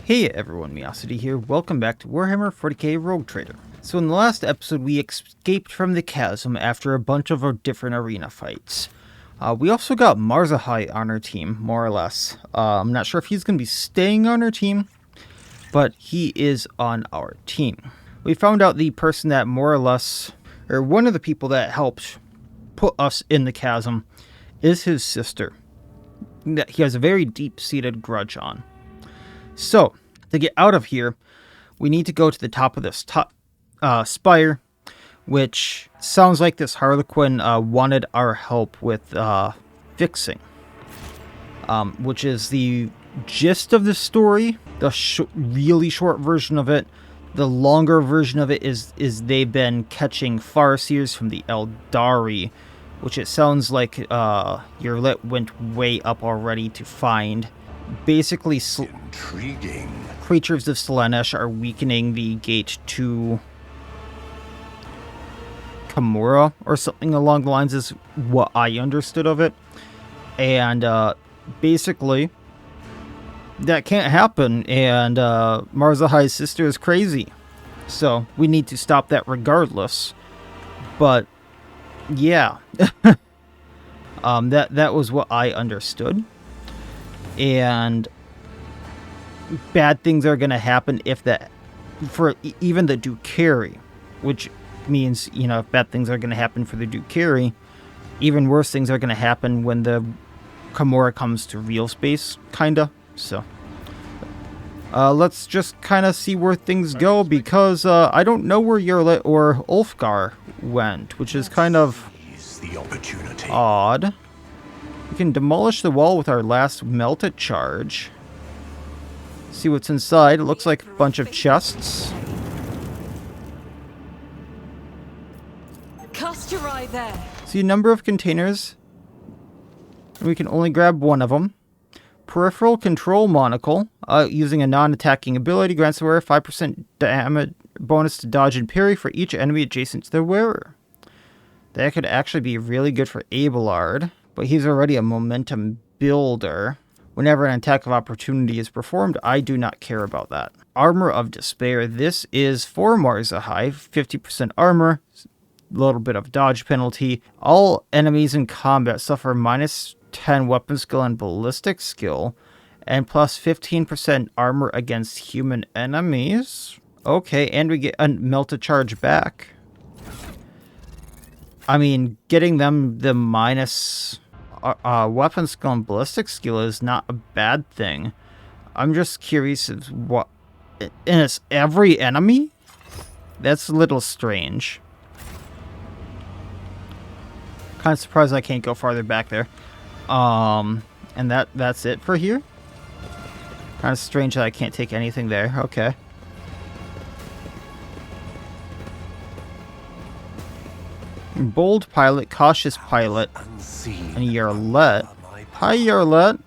Hey everyone, Miacidae here. Welcome back to Warhammer 40k Rogue Trader. So in the last episode, we escaped from the chasm after a bunch of different arena fights. We also got Marzahai on our team, more or less. I'm not sure if he's going to be staying on our team, but he is on our team. We found out the person that more or less, or one of the people that helped put us in the chasm, is his sister, that he has a very deep-seated grudge on. So, to get out of here, we need to go to the top of this Spire, which sounds like this Harlequin wanted our help with fixing, which is the gist of the story, the really short version of it. The longer version of it is they've been catching Farseers from the Eldari, which it sounds like Yrliet went way up already to find. Basically, intriguing. Creatures of Slaanesh are weakening the gate to Kamora, or something along the lines is what I understood of it. And basically, that can't happen, and Marzahai's sister is crazy. So, we need to stop that regardless. But, yeah. That was what I understood. And bad things are going to happen if that, for even the Ducari, which means, you know, if bad things are going to happen for the Ducari, even worse things are going to happen when the Kamora comes to real space, kinda. So, let's just kind of see where things go, because I don't know where Yrliet or Ulfgar went, which is kind of odd. We can demolish the wall with our last melted charge. See what's inside. It looks like a bunch of chests. Cast your eye there. See a number of containers. We can only grab one of them. Peripheral control monocle. Using a non-attacking ability grants the wearer 5% damage bonus to dodge and parry for each enemy adjacent to the wearer. That could actually be really good for Abelard, but he's already a momentum builder. Whenever an attack of opportunity is performed, I do not care about that. Armor of Despair. This is for Marzahai. 50% armor, a little bit of dodge penalty. All enemies in combat suffer minus 10 weapon skill and ballistic skill, and plus 15% armor against human enemies. Okay, and we get a melted charge back. I mean, getting them the minus weapon skill and ballistic skill is not a bad thing. I'm just curious as what... And it's every enemy? That's a little strange. Kind of surprised I can't go farther back there. And that's it for here? Kind of strange that I can't take anything there. Okay. Bold pilot, cautious pilot, and Yrliet. Hi, Yrliet.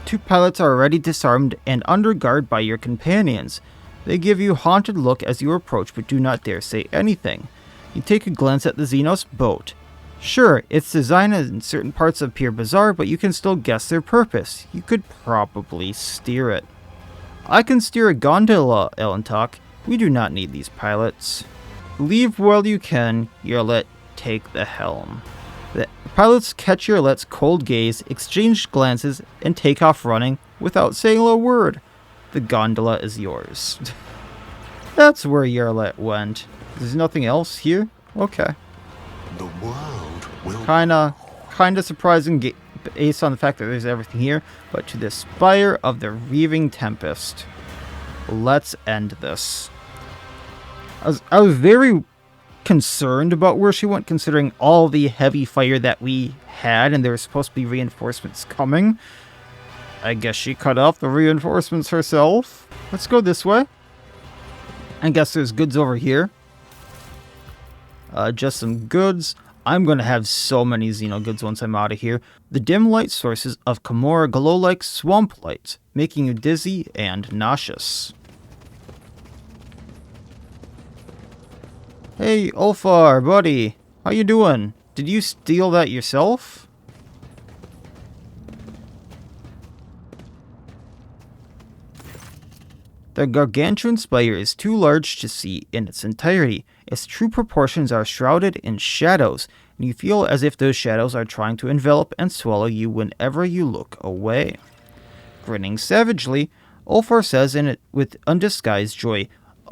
2 pilots are already disarmed and under guard by your companions. They give you a haunted look as you approach, but do not dare say anything. You take a glance at the Xenos boat. Sure, its design in certain parts appear bizarre, but you can still guess their purpose. You could probably steer it. I can steer a gondola, Elentok. We do not need these pilots. Leave while you can, Yrliet, take the helm. The pilots catch Yrliet's cold gaze, exchange glances, and take off running without saying a word. The gondola is yours. That's where Yrliet went. There's nothing else here? Okay. The world will... Kinda surprising based on the fact that there's everything here, but to the Spire of the Reaving Tempest. Let's end this. I was very concerned about where she went, considering all the heavy fire that we had, and there were supposed to be reinforcements coming. I guess she cut off the reinforcements herself. Let's go this way. I guess there's goods over here. Just some goods. I'm going to have so many Xeno goods once I'm out of here. The dim light sources of Kamora glow like swamp lights, making you dizzy and nauseous. Hey, Ulfar, buddy. How you doing? Did you steal that yourself? The gargantuan spire is too large to see in its entirety. Its true proportions are shrouded in shadows, and you feel as if those shadows are trying to envelop and swallow you whenever you look away. Grinning savagely, Ulfar says with undisguised joy,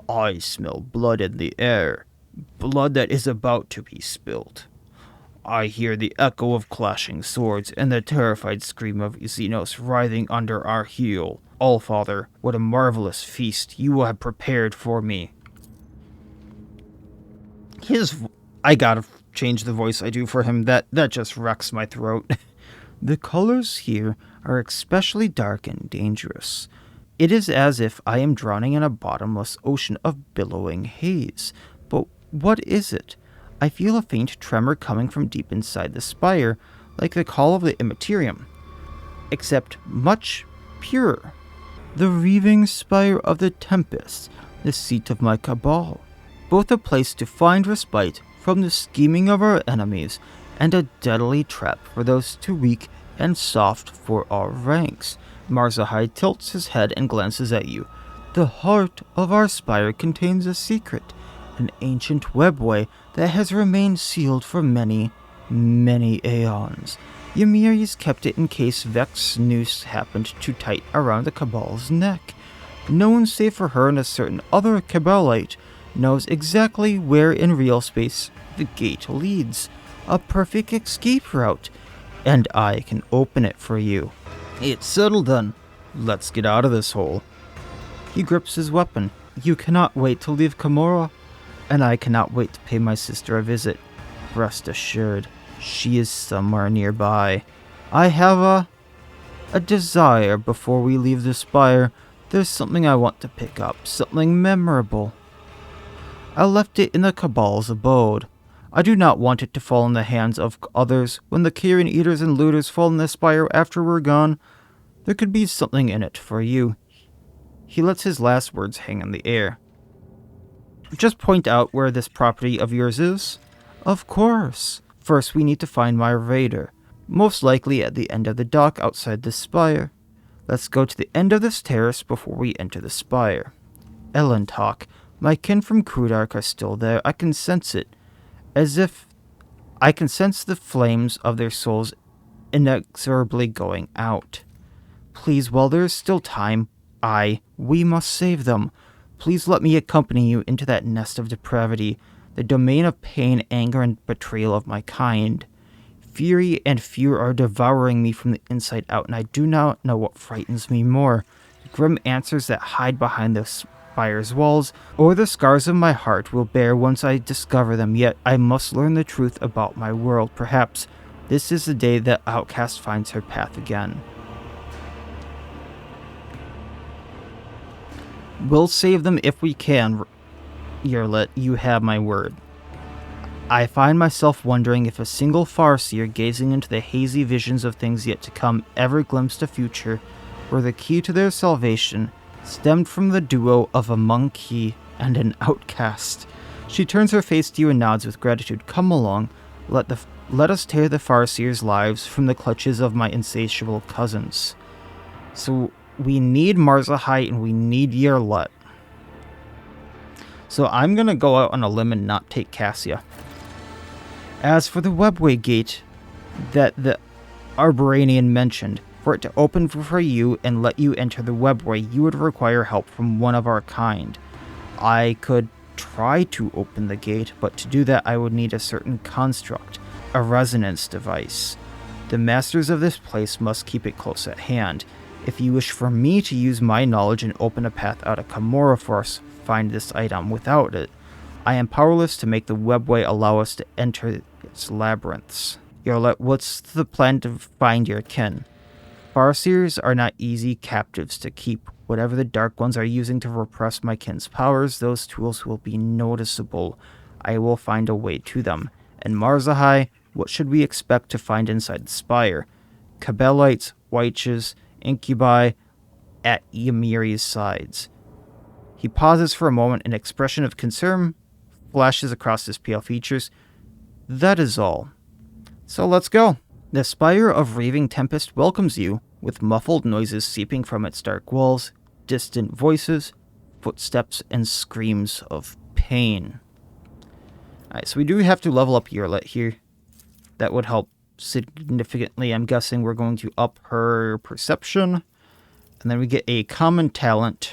"I smell blood in the air. Blood that is about to be spilled. I hear the echo of clashing swords and the terrified scream of Xenos writhing under our heel. Allfather, what a marvelous feast you have prepared for me." I gotta change the voice I do for him. That just wrecks my throat. "The colors here are especially dark and dangerous. It is as if I am drowning in a bottomless ocean of billowing haze. But what is it? I feel a faint tremor coming from deep inside the spire, like the call of the Imperium, except much purer. The reaving spire of the Tempest, the seat of my cabal, both a place to find respite from the scheming of our enemies, and a deadly trap for those too weak and soft for our ranks." Marzahai tilts his head and glances at you. "The heart of our spire contains a secret, an ancient webway that has remained sealed for many, many aeons. Ymiri's kept it in case Vex's noose happened to tighten around the Cabal's neck. No one save for her and a certain other Cabalite knows exactly where in real space the gate leads. A perfect escape route, and I can open it for you." "It's settled then. Let's get out of this hole." He grips his weapon. "You cannot wait to leave Camorra, and I cannot wait to pay my sister a visit. Rest assured, she is somewhere nearby. I have a desire before we leave the Spire. There's something I want to pick up, something memorable. I left it in the Cabal's abode. I do not want it to fall in the hands of others when the Kieran Eaters and Looters fall in the Spire after we're gone. There could be something in it for you." He lets his last words hang in the air. "Just point out where this property of yours is?" "Of course. First we need to find my raider, most likely at the end of the dock outside the Spire. Let's go to the end of this terrace before we enter the Spire. Ellentalk, my kin from Crudarach are still there. I can sense it. As if I can sense the flames of their souls inexorably going out. Please, while there is still time, we must save them. Please let me accompany you into that nest of depravity, the domain of pain, anger, and betrayal of my kind. Fury and fear are devouring me from the inside out, and I do not know what frightens me more, the grim answers that hide behind the Spire's walls, or the scars of my heart will bear once I discover them. Yet I must learn the truth about my world. Perhaps this is the day that Outcast finds her path again. We'll save them if we can, Yrliet, you have my word. I find myself wondering if a single Farseer gazing into the hazy visions of things yet to come ever glimpsed a future where the key to their salvation stemmed from the duo of a monkey and an outcast." She turns her face to you and nods with gratitude. "Come along. Let us tear the Farseers' lives from the clutches of my insatiable cousins." So we need Marzahai and we need Yrliet. So I'm going to go out on a limb and not take Cassia. As for the webway gate that the Arboranian mentioned, for it to open for you and let you enter the webway, you would require help from one of our kind. I could try to open the gate, but to do that I would need a certain construct, a resonance device. The masters of this place must keep it close at hand. If you wish for me to use my knowledge and open a path out of Camorra for us, find this item. Without it, I am powerless to make the webway allow us to enter its labyrinths. Yrliet, what's the plan to find your kin? Farseers are not easy captives to keep. Whatever the Dark Ones are using to repress my kin's powers, those tools will be noticeable. I will find a way to them. And Marzahai, what should we expect to find inside the Spire? Cabalites, Wyches, Incubi, at Ymiri's sides. He pauses for a moment, an expression of concern flashes across his pale features. That is all. So let's go. The Spire of Raving Tempest welcomes you, with muffled noises seeping from its dark walls, distant voices, footsteps and screams of pain. Alright, so we do have to level up Yrliet here. That would help significantly. I'm guessing we're going to up her perception. And then we get a common talent,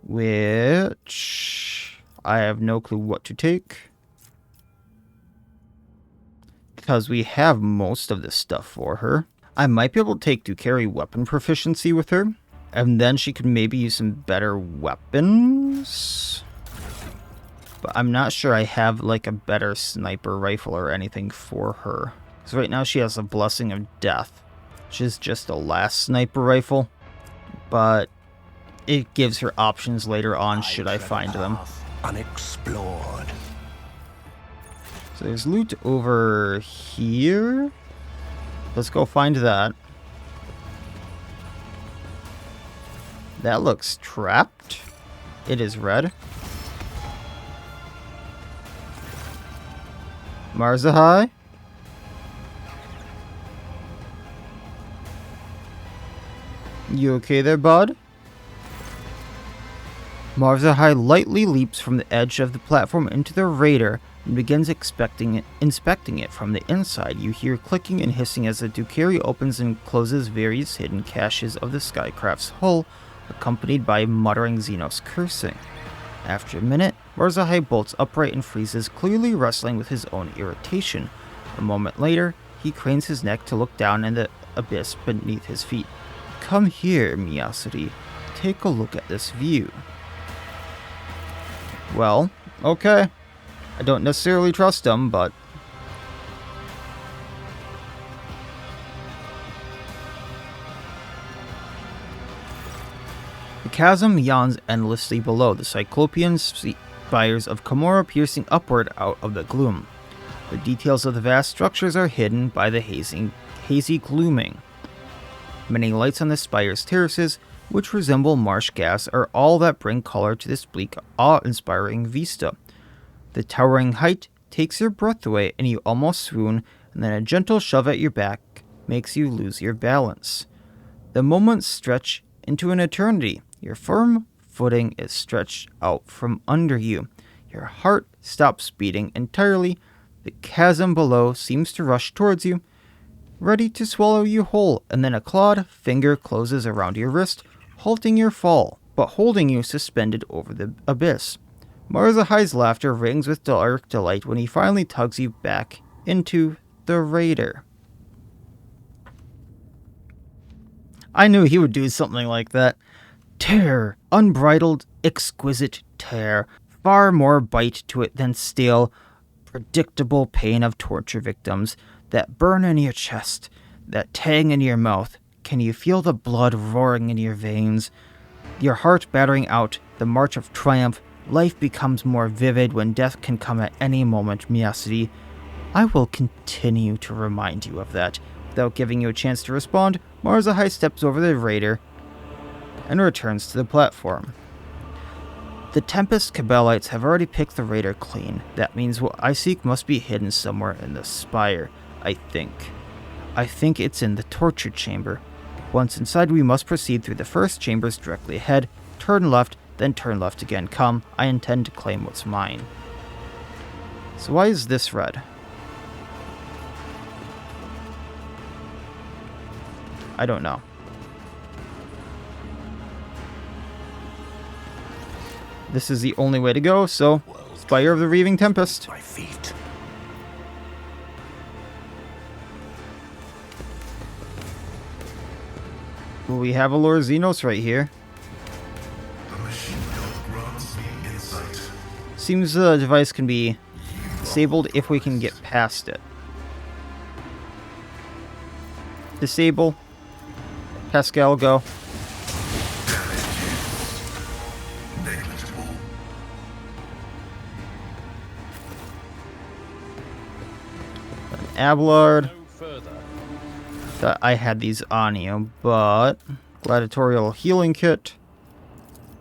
which I have no clue what to take, because we have most of this stuff for her. I might be able to take to carry weapon proficiency with her, and then she could maybe use some better weapons. But I'm not sure I have like a better sniper rifle or anything for her. So right now she has a Blessing of Death, which is just a last sniper rifle. But it gives her options later on should I find them. Unexplored. So there's loot over here. Let's go find that. That looks trapped. It is red. Miacidae. You okay there, bud? Miacidae lightly leaps from the edge of the platform into the raider and begins inspecting it from the inside. You hear clicking and hissing as the Ducari opens and closes various hidden caches of the Skycraft's hull, accompanied by muttering Xenos cursing. After a minute, Miacidae bolts upright and freezes, clearly wrestling with his own irritation. A moment later, he cranes his neck to look down in the abyss beneath his feet. Come here, Miacidae. Take a look at this view. Well, okay. I don't necessarily trust him, but... The chasm yawns endlessly below, the Cyclopean spires of Komorra piercing upward out of the gloom. The details of the vast structures are hidden by the hazy glooming. Many lights on the spire's terraces, which resemble marsh gas, are all that bring color to this bleak, awe-inspiring vista. The towering height takes your breath away and you almost swoon, and then a gentle shove at your back makes you lose your balance. The moments stretch into an eternity. Your firm footing is stretched out from under you. Your heart stops beating entirely. The chasm below seems to rush towards you, ready to swallow you whole, and then a clawed finger closes around your wrist, halting your fall, but holding you suspended over the abyss. Miacidae's laughter rings with dark delight when he finally tugs you back into the raider. I knew he would do something like that. Terror, unbridled, exquisite terror, far more bite to it than stale, predictable pain of torture victims, that burn in your chest, that tang in your mouth. Can you feel the blood roaring in your veins? Your heart battering out, the march of triumph. Life becomes more vivid when death can come at any moment, Miacidae. I will continue to remind you of that. Without giving you a chance to respond, Miacidae steps over the raider and returns to the platform. The Tempest Cabalites have already picked the raider clean. That means what I seek must be hidden somewhere in the Spire, I think. I think it's in the torture chamber. Once inside, we must proceed through the first chambers directly ahead, turn left, then turn left again. Come, I intend to claim what's mine. So why is this red? I don't know. This is the only way to go, so Spire of the Reaving Tempest. My feet. Well, we have a Lord Xenos right here. The machine code grants me insight. Seems the device can be disabled if we can get past it. Disable. Pascal, go. Negligible. Abelard. No further. Thought I had these on you, but gladiatorial healing kit.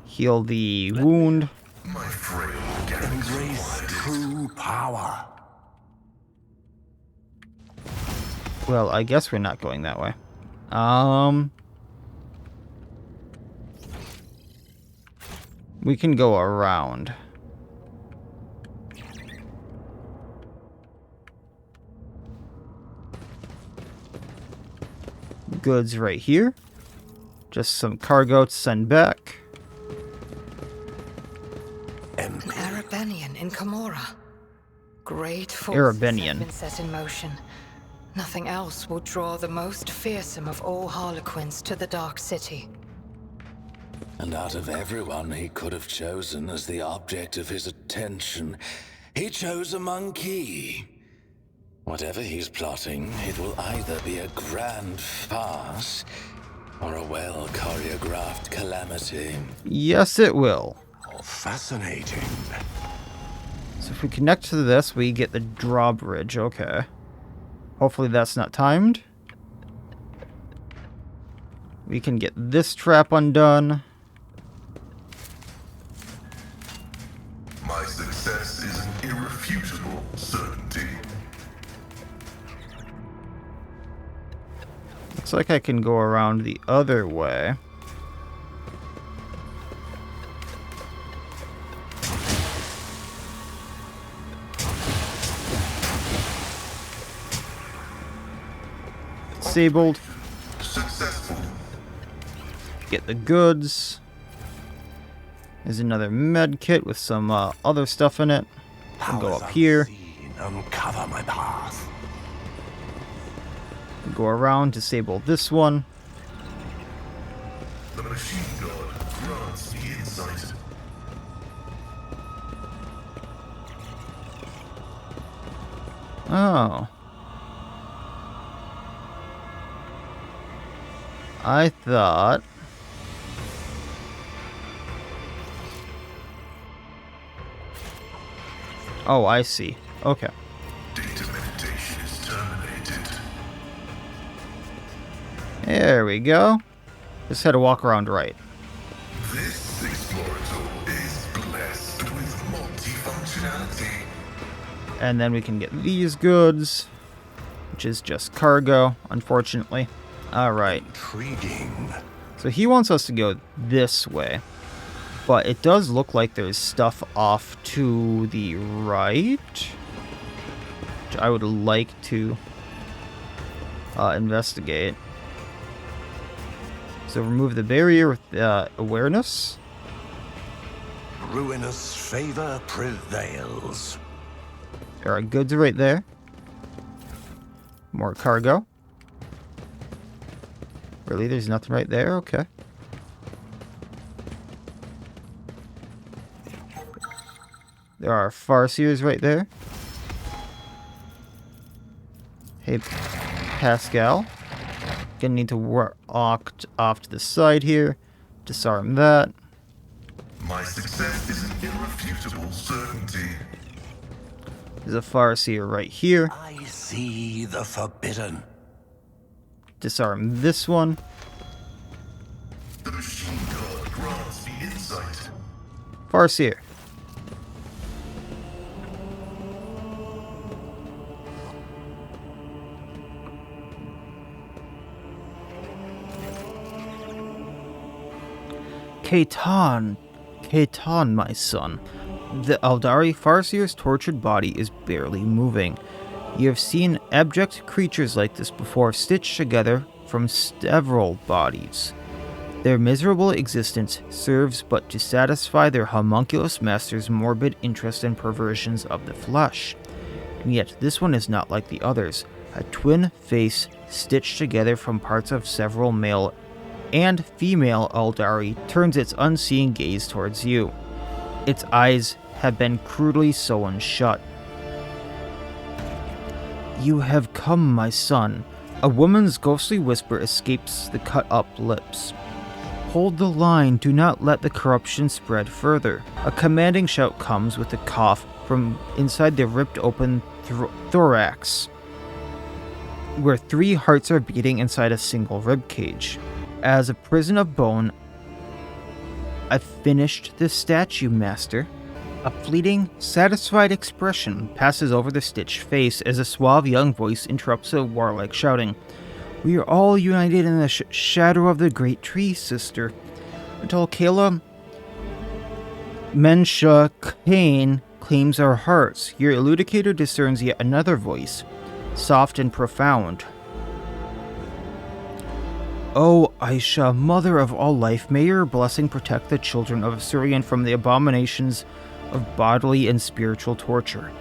Heal the wound. My frail mechanics Embrace true power. Well, I guess we're not going that way. We can go around. Goods right here. Just some cargo to send back. An Arabenian in Komora. Great forces Arabenian. have been set in motion. Nothing else will draw the most fearsome of all Harlequins to the Dark City. And out of everyone he could have chosen as the object of his attention, he chose a monkey. Whatever he's plotting, it will either be a grand farce or a well-choreographed calamity. Yes, it will. Fascinating. So if we connect to this, we get the drawbridge. Okay. Hopefully that's not timed. We can get this trap undone. My success is an irrefutable certainty. Looks like I can go around the other way. Disabled. Successful. Get the goods. There's another med kit with some other stuff in it. Can go up here. Uncover my path. Go around, disable this one. The machine god grants me insight. Oh. I thought... Oh, I see. Okay. Data meditation is terminated. There we go. Just had to walk around right. This explorator is blessed with multifunctionality. And then we can get these goods, which is just cargo, unfortunately. Alright. Intriguing. So he wants us to go this way. But it does look like there's stuff off to the right, which I would like to investigate. So remove the barrier with awareness. Ruinous favor prevails. There are goods right there. More cargo. Really? There's nothing right there? Okay. There are Farseers right there. Hey, Pascal. Gonna need to walk off to the side here. Disarm that. My success is an irrefutable certainty. There's a Farseer right here. I see the forbidden. Disarm this one. The machine god grants me insight. Farseer. Kaitan, my son. The Aldari Farseer's tortured body is barely moving. You have seen abject creatures like this before, stitched together from several bodies. Their miserable existence serves but to satisfy their homunculus master's morbid interest and perversions of the flesh. And yet this one is not like the others, a twin face stitched together from parts of several male and female Aldari turns its unseeing gaze towards you. Its eyes have been crudely sewn shut. You have come, my son. A woman's ghostly whisper escapes the cut-up lips. Hold the line, do not let the corruption spread further. A commanding shout comes with a cough from inside the ripped open thorax, where 3 hearts are beating inside a single rib cage. As a prison of bone, I've finished the statue, master. A fleeting, satisfied expression passes over the stitched face as a suave young voice interrupts a warlike shouting. We are all united in the shadow of the great tree, sister. Until Kayla Mensha Kane claims our hearts. Your eludicator discerns yet another voice, soft and profound. O Aisha, mother of all life, may your blessing protect the children of Assyrian from the abominations of bodily and spiritual torture.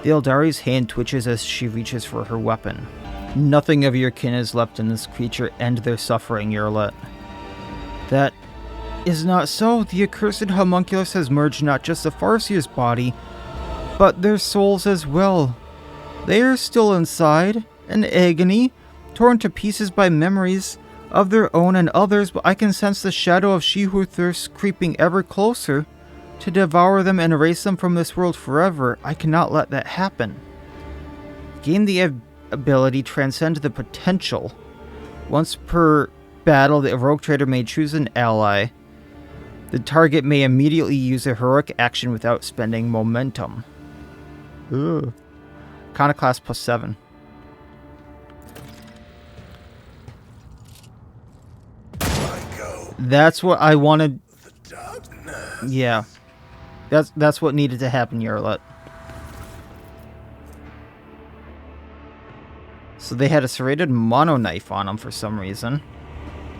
The Eldari's hand twitches as she reaches for her weapon. Nothing of your kin is left in this creature. End their suffering, Yrliet. That is not so. The accursed homunculus has merged not just the Farseers' body, but their souls as well. They are still inside, in agony, torn to pieces by memories of their own and others, but I can sense the shadow of she who thirsts creeping ever closer to devour them and erase them from this world forever. I cannot let that happen. Gain the ability Transcend the Potential. Once per battle, the Rogue Trader may choose an ally. The target may immediately use a heroic action without spending momentum. Ugh. Iconoclast +7. That's what I wanted. Yeah. That's what needed to happen, Yrliet. So they had a serrated mono knife on them for some reason.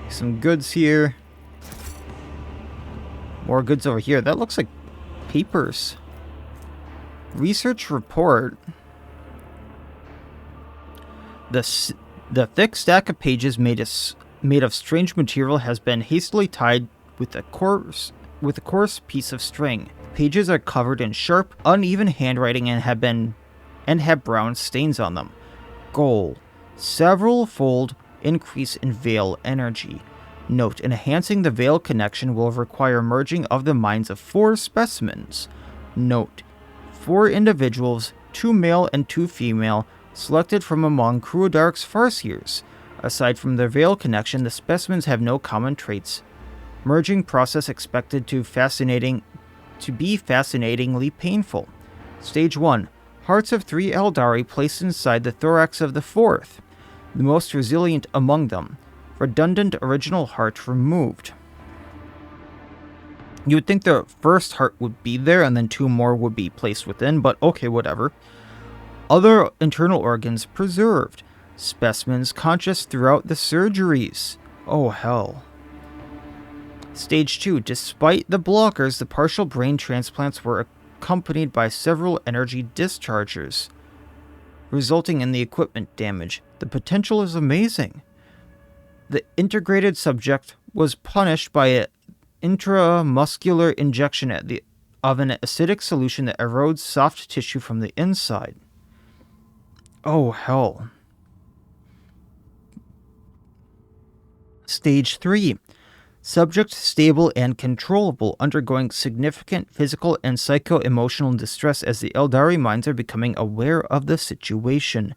Some goods here. More goods over here. That looks like papers. Research report. The thick stack of pages made of strange material has been hastily tied with a coarse piece of string. Pages are covered in sharp, uneven handwriting and have brown stains on them. Goal: several-fold increase in veil energy. Note: enhancing the veil connection will require merging of the minds of 4 specimens. Note: 4 individuals, 2 male and 2 female, selected from among Crudarach's Farseers. Aside from their veil connection, the specimens have no common traits. Merging process expected to be fascinatingly painful. Stage 1. Hearts of 3 Eldari placed inside the thorax of the 4th, the most resilient among them. Redundant original heart removed. You would think the first heart would be there and then 2 more would be placed within, but okay, whatever. Other internal organs preserved. Specimens conscious throughout the surgeries. Oh, hell. Stage 2. Despite the blockers, the partial brain transplants were accompanied by several energy dischargers, resulting in the equipment damage. The potential is amazing. The integrated subject was punished by an intramuscular injection of an acidic solution that erodes soft tissue from the inside. Oh, hell. Stage 3. Subject stable and controllable, undergoing significant physical and psycho-emotional distress as the Eldari minds are becoming aware of the situation.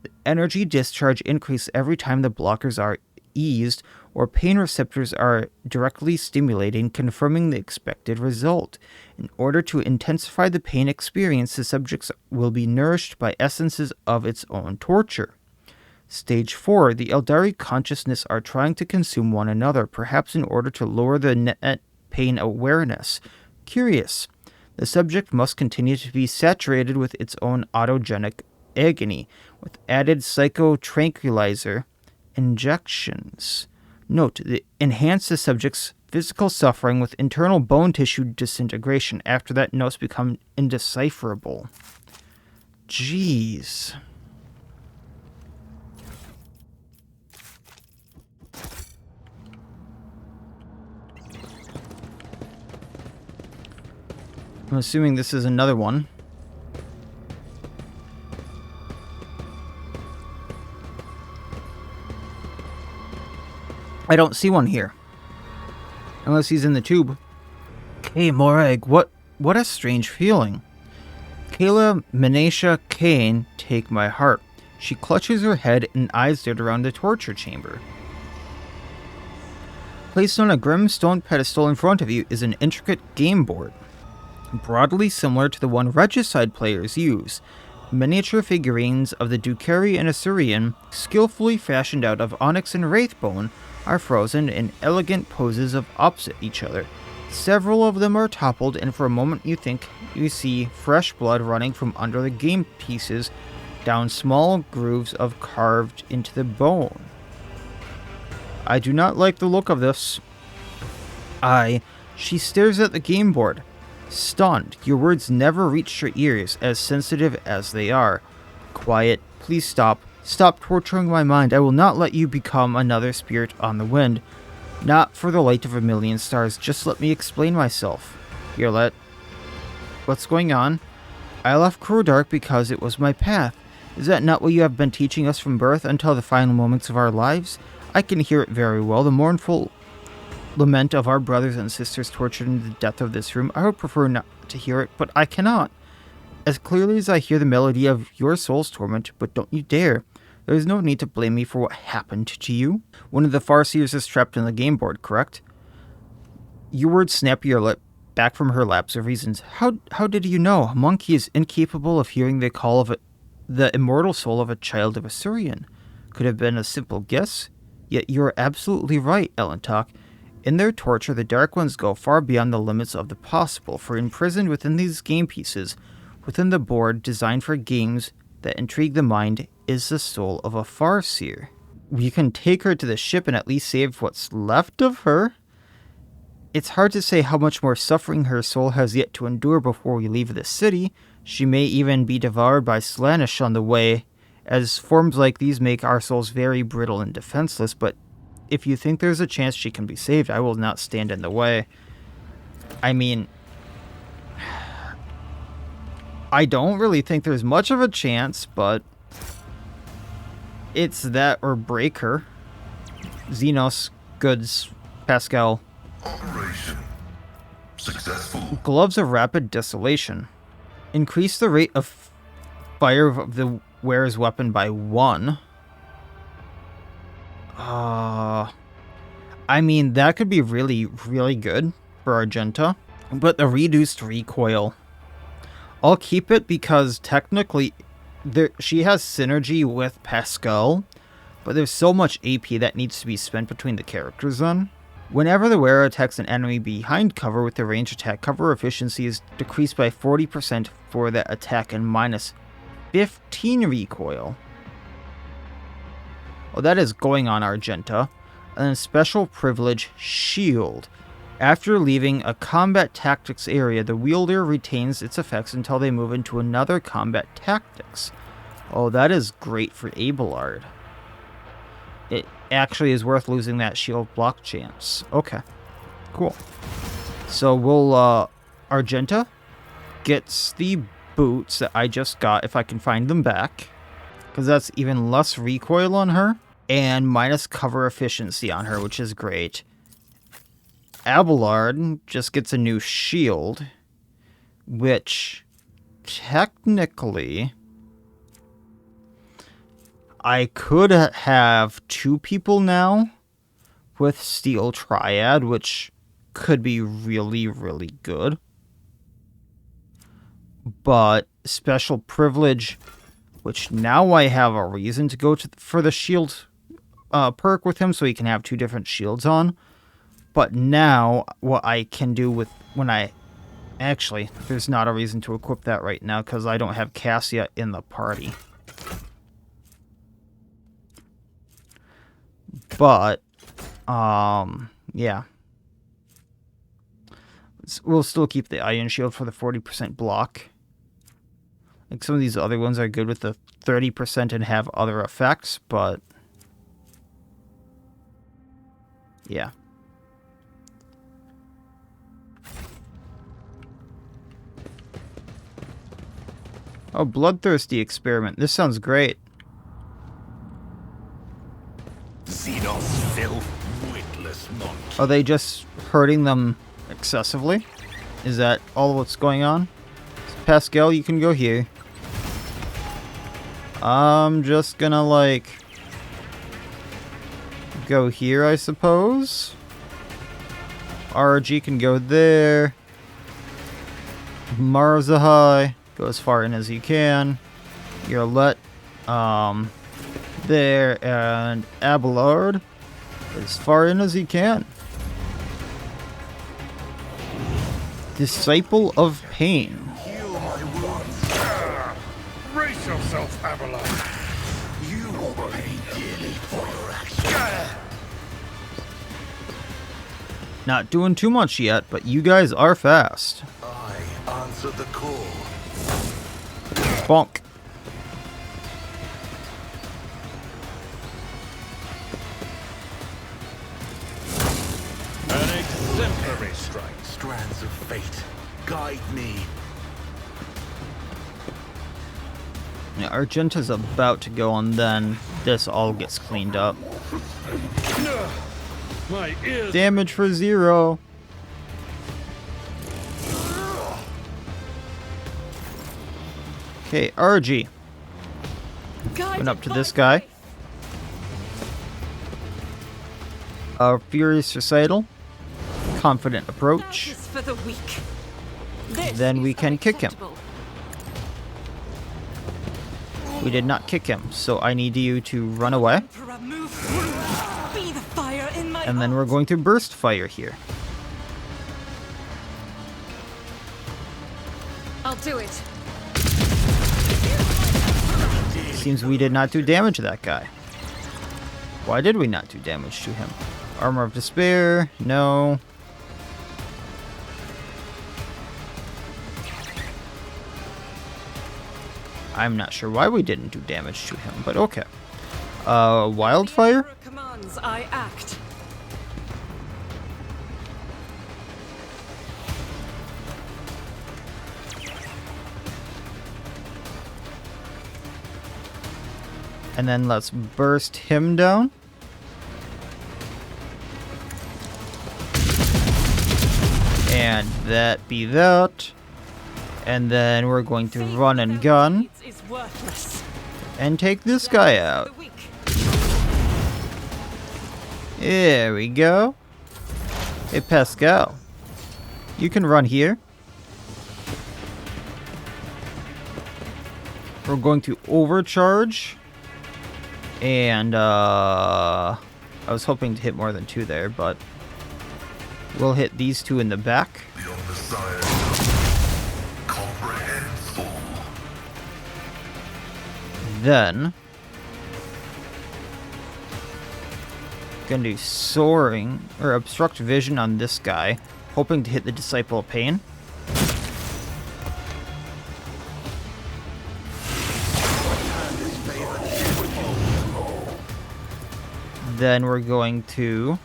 The energy discharge increases every time the blockers are eased or pain receptors are directly stimulating, confirming the expected result. In order to intensify the pain experience, the subjects will be nourished by essences of its own torture. Stage 4. The Eldari consciousness are trying to consume one another, perhaps in order to lower the net pain awareness. Curious. The subject must continue to be saturated with its own autogenic agony, with added psychotranquilizer injections. Note: enhance the subject's physical suffering with internal bone tissue disintegration. After that, notes become indecipherable. Jeez. I'm assuming this is another one. I don't see one here. Unless he's in the tube. Hey, Morag, what a strange feeling. Kayla Menasha Kane, take my heart. She clutches her head and eyes dart around the torture chamber. Placed on a grim stone pedestal in front of you is an intricate game board, broadly similar to the one Regicide players use. Miniature figurines of the Ducari and Assyrian, skillfully fashioned out of onyx and wraithbone, are frozen in elegant poses of opposite each other. Several of them are toppled, and for a moment you think you see fresh blood running from under the game pieces down small grooves of carved into the bone. I do not like the look of this. She stares at the game board, stunned. Your words never reached her ears, as sensitive as they are. Quiet, please stop. Stop torturing my mind. I will not let you become another spirit on the wind. Not for the light of a million stars. Just let me explain myself. Yrliet. What's going on? I left Crudarach because it was my path. Is that not what you have been teaching us from birth until the final moments of our lives? I can hear it very well. The mournful lament of our brothers and sisters tortured in the depth of this room. I would prefer not to hear it, but I cannot. As clearly as I hear the melody of your soul's torment, but don't you dare. There is no need to blame me for what happened to you. One of the Farseers is trapped in the game board, correct? Your words snap Yrliet back from her lapse of reasons. How did you know? A monkey is incapable of hearing the call of the immortal soul of a child of a Surian. Could have been a simple guess. Yet you are absolutely right, Elentok. In their torture, the Dark Ones go far beyond the limits of the possible, for imprisoned within these game pieces, within the board designed for games that intrigue the mind, is the soul of a Farseer. We can take her to the ship and at least save what's left of her. It's hard to say how much more suffering her soul has yet to endure before we leave the city. She may even be devoured by Slaanesh on the way, as forms like these make our souls very brittle and defenseless, but if you think there's a chance she can be saved, I will not stand in the way. I mean, I don't really think there's much of a chance, but it's that or break her. Xenos, goods, Pascal. Operation successful. Gloves of Rapid Desolation. Increase the rate of fire of the wearer's weapon by 1. I mean, that could be really, really good for Argenta. But the reduced recoil, I'll keep it because technically she has synergy with Pascal, but there's so much AP that needs to be spent between the characters then. Whenever the wearer attacks an enemy behind cover with the range attack, cover efficiency is decreased by 40% for that attack and minus 15 recoil. Well, that is going on Argenta. And then special privilege shield. After leaving a combat tactics area, the wielder retains its effects until they move into another combat tactics. Oh, that is great for Abelard. It actually is worth losing that shield block chance. Okay, cool. So we'll, Argenta gets the boots that I just got, if I can find them back, because that's even less recoil on her, and minus cover efficiency on her, which is great. Abelard just gets a new shield, which technically I could have 2 people now with Steel Triad, which could be really, really good. But special privilege, which now I have a reason to go for the shield perk with him, so he can have 2 different shields on. But now what I can do with actually, there's not a reason to equip that right now because I don't have Cassia in the party. But yeah. We'll still keep the Iron Shield for the 40% block. Like some of these other ones are good with the 30% and have other effects, but yeah. Oh, Bloodthirsty Experiment. This sounds great. Xenos filth, witless monkey. Are they just hurting them excessively? Is that all what's going on? Pascal, you can go here. I'm just gonna, like, go here, I suppose. RG can go there. Miacidae, go as far in as you can. Yrliet, there, and Abelard, as far in as he can. Disciple of Pain. Heal my wounds. Brace yourself, Avalon. You will pay dearly for your actions. Not doing too much yet, but you guys are fast. I answer the call. Bonk. An exemplary strike. Strands of fate, guide me. Yeah, Argenta's about to go, and then this all gets cleaned up. My ears. Damage for 0. Okay, RG. Went up to this guy. Furious Recital. Confident approach. For the weak. Then we can kick him. We did not kick him, so I need you to run away. And then we're going to burst fire here. I'll do it. Seems we did not do damage to that guy. Why did we not do damage to him? Armor of Despair? No. I'm not sure why we didn't do damage to him, but okay. Wildfire? Commands, I act. And then let's burst him down. And that be that. And then we're going to run and gun and take this guy out. There we go. Hey, Pascal. You can run here. We're going to overcharge. And, I was hoping to hit more than 2 there, but we'll hit these 2 in the back. The Othercide comprehends all. Then, gonna do soaring, or obstruct vision on this guy, hoping to hit the Disciple of Pain. Then we're going to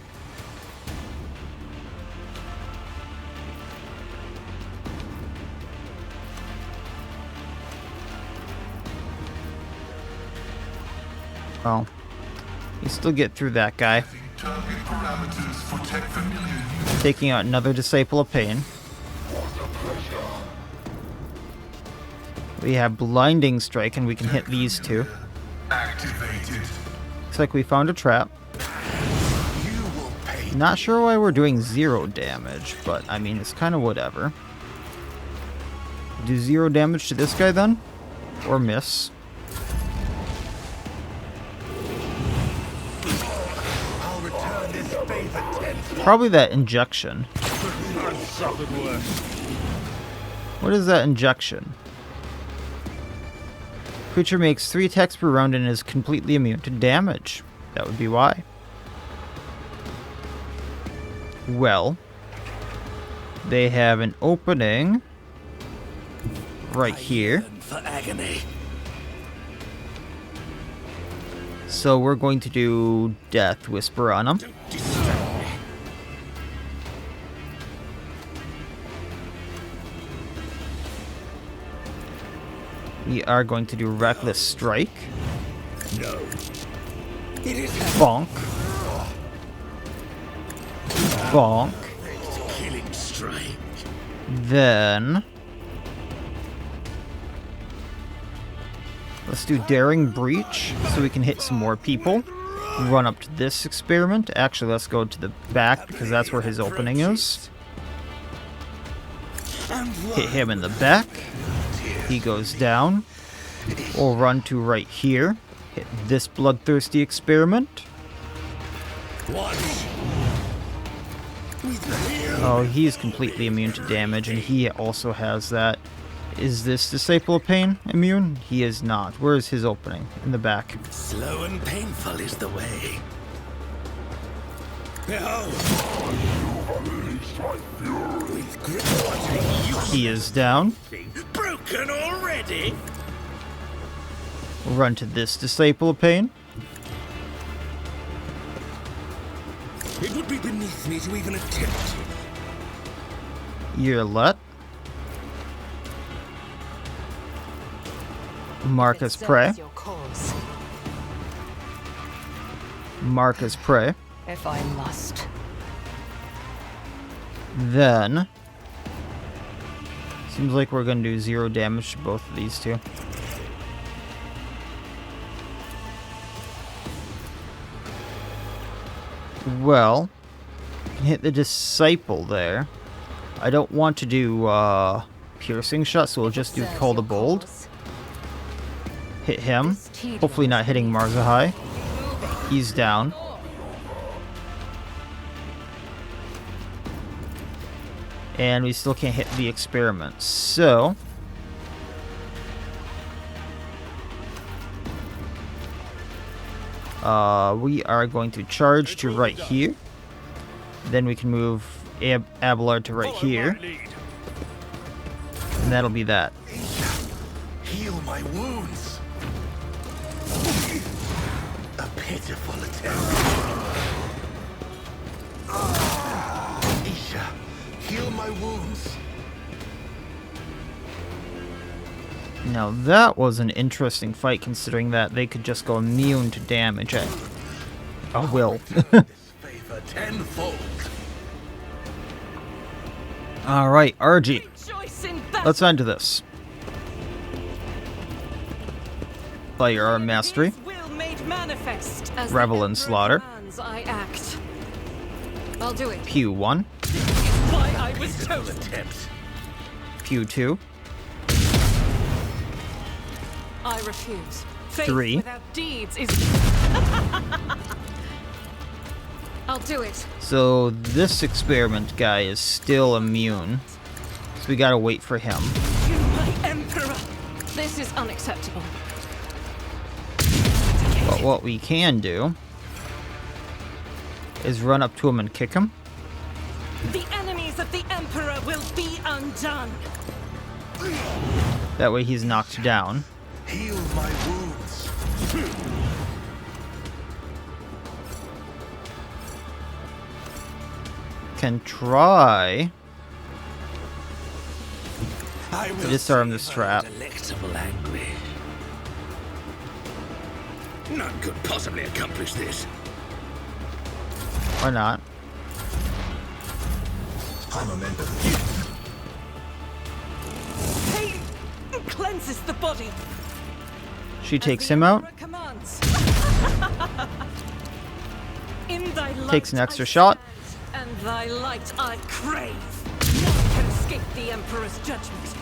well, you still get through that guy. Target parameters for tech familiar use. Taking out another Disciple of Pain. We have Blinding Strike, and we can hit these 2. Activated. Looks like we found a trap. You will pay. Not sure why we're doing 0 damage, but I mean, it's kind of whatever. Do 0 damage to this guy then? Or miss? I'll return this favor tenfold. Probably that injection. I've suffered worse. What is that injection? Creature makes 3 attacks per round and is completely immune to damage. That would be why. Well, they have an opening right here. For agony. So we're going to do Death Whisper on them. We are going to do Reckless Strike. No. It is Bonk. Bonk. killing strike. Then let's do Daring Breach so we can hit some more people. Run up to this experiment. Actually, let's go to the back because that's where his opening is. Hit him in the back. He goes down. We'll run to right here. Hit this bloodthirsty experiment. Watch. Oh, he is completely immune to damage, and he also has that. Is this Disciple of Pain immune? He is not. Where is his opening? In the back. Slow and painful is the way. Behold! With grip, what a useless He is down. thing. Broken already? We'll run to this Disciple of Pain. It would be beneath me to even attempt. Yrliet. Marcus Prey. Your cause, Marcus Prey. if I must. Then... Seems like we're going to do 0 damage to both of these two. Well, hit the Disciple there. I don't want to do piercing shot, so we'll just do Serves Call the your Bold. cause. Hit him. This tedium Hopefully not hitting Miacidae. He's down. And we still can't hit the experiment. So... we are going to charge to right here. Then we can move Abelard to right Follow here. my lead. And that'll be that. Heal my wounds. A pitiful attempt. Isha, heal my wounds. Now that was an interesting fight, considering that they could just go immune to damage at a will. This favor tenfold. Alright, RG. Rejoice in battle. Let's end this. By our mastery. His will made manifest. As Revel the in Emperor slaughter. commands, I act. I'll do it. Pew 1. Why I was chosen. Attempt. Pew 2. I refuse. Faith 3. without deeds is. I'll do it. So this experiment guy is still immune. So we gotta wait for him. You, my emperor. This is unacceptable. But what we can do is run up to him and kick him. The enemies of the emperor will be undone. That way he's knocked down. Heal my wounds. Can try I will disarm save this her trap. Delectable anguish. None could possibly accomplish this. Or not. I'm a member. Pain cleanses the body. She as takes the him out. Emperor commands. In thy light Takes an extra I shot. stand, and thy light I crave. None can escape the emperor's judgment.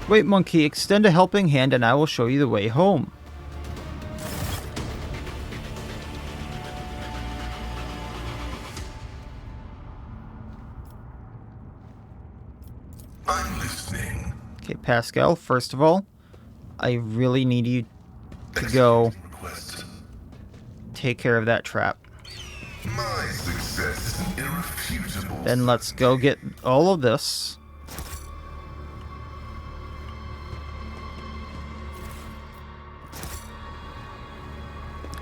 Wait, monkey, extend a helping hand and I will show you the way home. I'm listening. Okay, Pascal, first of all, I really need you to go Request. take care of that trap. My success is irrefutable. Then let's go get all of this.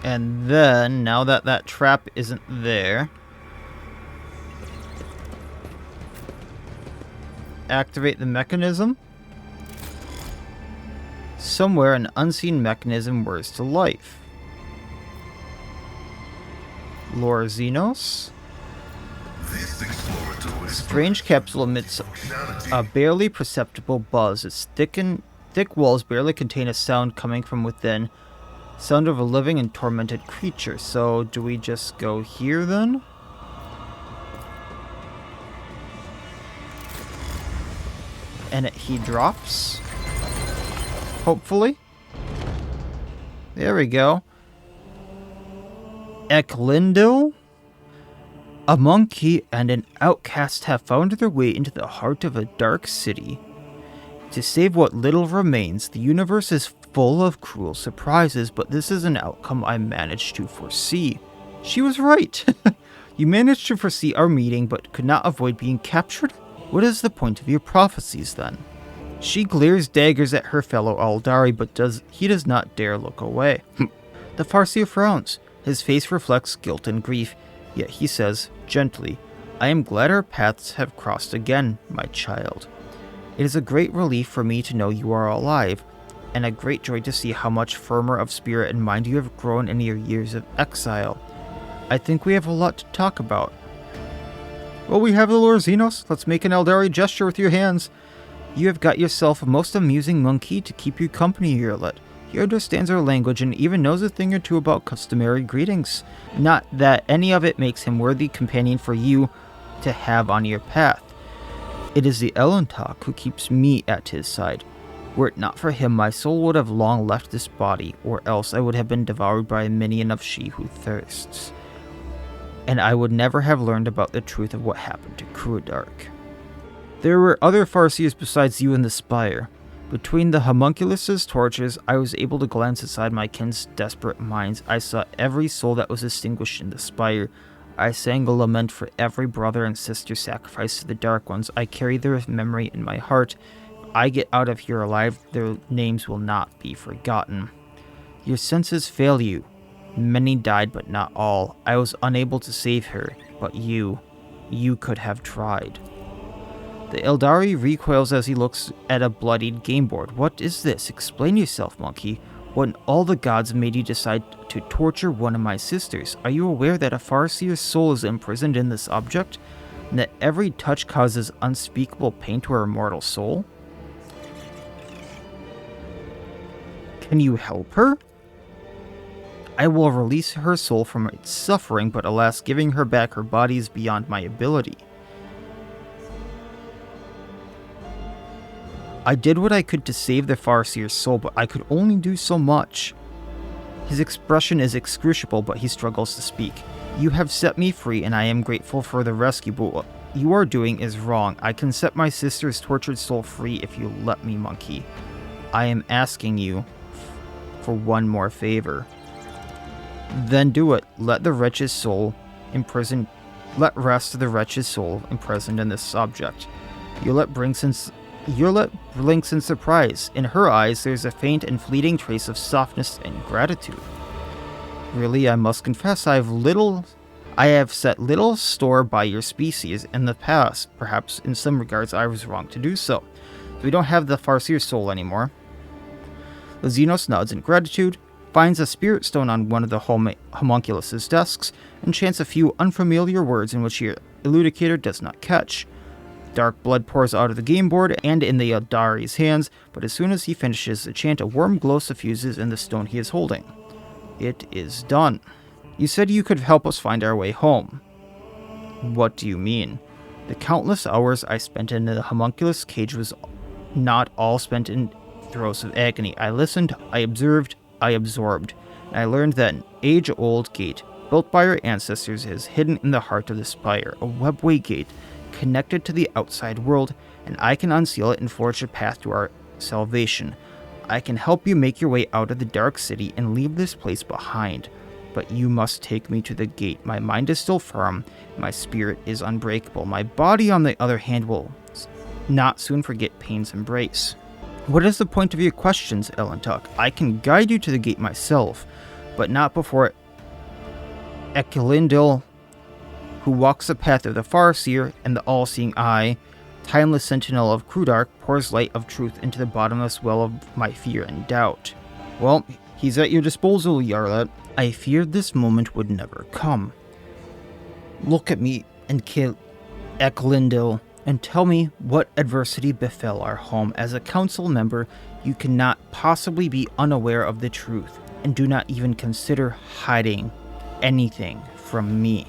And then, now that that trap isn't there, activate the mechanism. Somewhere an unseen mechanism whirs to life. Lore Xenos. This exploratory Strange capsule emits a barely perceptible buzz. Its thick walls barely contain a sound coming from within. Sound of a living and tormented creature. So, do we just go here then? And he drops. Hopefully. There we go. Eklindil? A monkey and an outcast have found their way into the heart of a dark city. To save what little remains, the universe is full of cruel surprises, but this is an outcome I managed to foresee. She was right. You managed to foresee our meeting, but could not avoid being captured? What is the point of your prophecies, then? She glares daggers at her fellow Eldari, but he does not dare look away. The Farseer frowns. His face reflects guilt and grief, yet he says, gently, I am glad our paths have crossed again, my child. It is a great relief for me to know you are alive, and a great joy to see how much firmer of spirit and mind you have grown in your years of exile. I think we have a lot to talk about. Well, we have the Lord Xenos. Let's make an Eldari gesture with your hands. You have got yourself a most amusing monkey to keep you company, Yrliet. He understands our language and even knows a thing or two about customary greetings. Not that any of it makes him worthy companion for you to have on your path. It is the Elentok who keeps me at his side. Were it not for him, my soul would have long left this body, or else I would have been devoured by a minion of she who thirsts. And I would never have learned about the truth of what happened to Crudarach. There were other Farseers besides you in the Spire. Between the homunculus' torches, I was able to glance inside my kin's desperate minds. I saw every soul that was extinguished in the Spire. I sang a lament for every brother and sister sacrificed to the Dark Ones. I carry their memory in my heart. If I get out of here alive, their names will not be forgotten. Your senses fail you. Many died, but not all. I was unable to save her, but you could have tried. The Eldari recoils as he looks at a bloodied game board. What is this? Explain yourself, monkey. What in all the gods made you decide to torture one of my sisters? Are you aware that a Farseer's soul is imprisoned in this object? And that every touch causes unspeakable pain to her immortal soul? Can you help her? I will release her soul from its suffering, but alas, giving her back her body is beyond my ability. I did what I could to save the Farseer's soul, but I could only do so much. His expression is excruciable, but he struggles to speak. You have set me free, and I am grateful for the rescue, but what you are doing is wrong. I can set my sister's tortured soul free if you let me, monkey. I am asking you for one more favor. Then do it. Let the wretch's soul imprisoned. Let rest the wretch's soul imprisoned in this object. Yrliet blinks in surprise. In her eyes, there's a faint and fleeting trace of softness and gratitude. Really, I must confess, I have set little store by your species in the past. Perhaps in some regards I was wrong to do so. We don't have the Farseer soul anymore. The Xenos nods in gratitude, finds a spirit stone on one of the homunculus' desks, and chants a few unfamiliar words in which your eludicator does not catch. Dark blood pours out of the game board and in the Eldari's hands, but as soon as he finishes the chant, a warm glow suffuses in the stone he is holding. It is done. You said you could help us find our way home. What do you mean? The countless hours I spent in the homunculus cage was not all spent in throes of agony. I listened, I observed, I absorbed, and I learned that an age-old gate, built by our ancestors, is hidden in the heart of the Spire, a webway gate connected to the outside world, and I can unseal it and forge a path to our salvation. I can help you make your way out of the dark city and leave this place behind, but you must take me to the gate. My mind is still firm, my spirit is unbreakable. My body, on the other hand, will not soon forget pain's embrace. What is the point of your questions, Elentok? I can guide you to the gate myself, but not before Eklindil, who walks the path of the Farseer and the all-seeing eye, timeless sentinel of Crudarach, pours light of truth into the bottomless well of my fear and doubt. Well, he's at your disposal, Yrliet. I feared this moment would never come. Look at me and kill Eklindil, and tell me what adversity befell our home. As a council member, you cannot possibly be unaware of the truth, and do not even consider hiding anything from me.